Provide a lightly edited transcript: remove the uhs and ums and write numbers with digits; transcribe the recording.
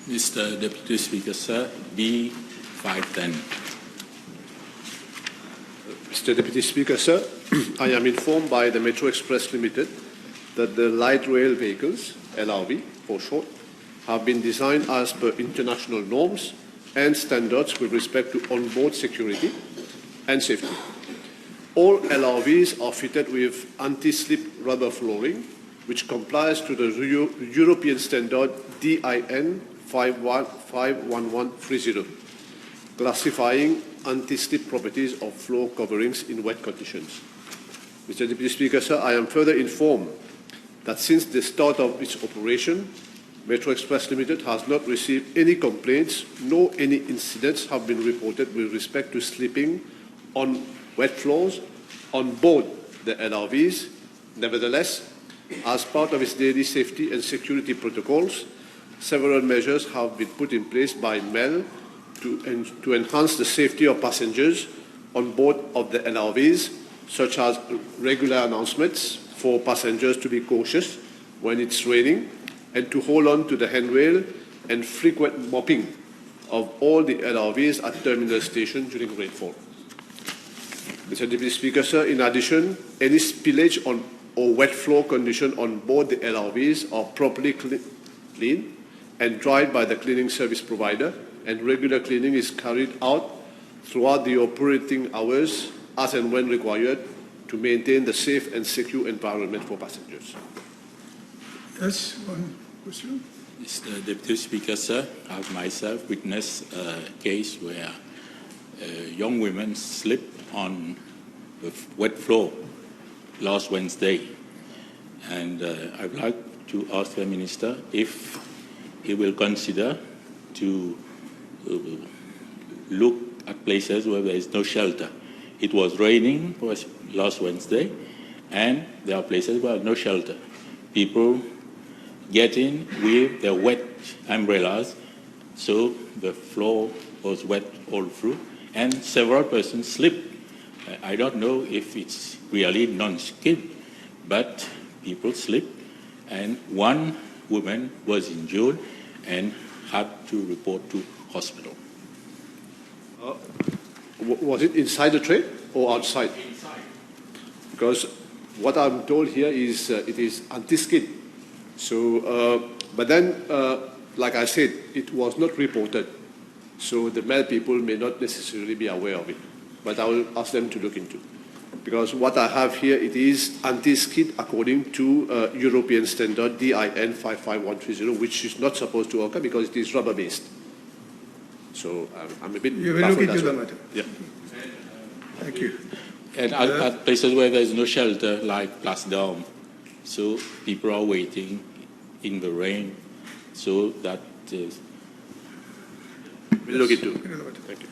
Mr. Deputy Speaker, sir, B510. Mr. Deputy Speaker, sir, I am informed by the Metro Express Limited that the light rail vehicles, LRV for short, have been designed as per international norms and standards with respect to onboard security and safety. All LRVs are fitted with anti-slip rubber flooring, which complies to the European standard DIN 51130, classifying anti-slip properties of floor coverings in wet conditions. Mr. Deputy Speaker, sir, I am further informed that since the start of its operation, Metro Express Limited has not received any complaints, nor any incidents have been reported with respect to slipping on wet floors on board the LRVs. Nevertheless, as part of its daily safety and security protocols, several measures have been put in place by MEL to enhance the safety of passengers on board of the LRVs, such as regular announcements for passengers to be cautious when it's raining and to hold on to the handrail, and frequent mopping of all the LRVs at terminal station during rainfall. Mr. Deputy Speaker, sir, in addition, any spillage on or wet floor condition on board the LRVs are properly cleaned and dried by the cleaning service provider, and regular cleaning is carried out throughout the operating hours as and when required to maintain the safe and secure environment for passengers. Yes, one question. Mr. Deputy Speaker, sir, I have myself witnessed a case where young women slipped on the wet floor last Wednesday. And I'd like to ask the Minister if he will consider to look at places where there is no shelter. It was raining last Wednesday, and there are places where no shelter. People get in with their wet umbrellas, so the floor was wet all through, and several persons slipped. I don't know if it's really non-skid, but people slipped, and one woman was injured and had to report to hospital. Was it inside the train or outside? Inside. Because what I'm told here is it is anti-skid. So, but then, like I said, it was not reported. So the MEL people may not necessarily be aware of it. But I will ask them to look into. Because what I have here, it is anti-skid according to European standard DIN 55130, which is not supposed to occur because it is rubber-based. So I'm a bit You will look into the matter. Yeah. Thank you. And at places where there is no shelter, like Place d'Armes, so people are waiting in the rain, so that We'll look into it. Look into the matter. Thank you.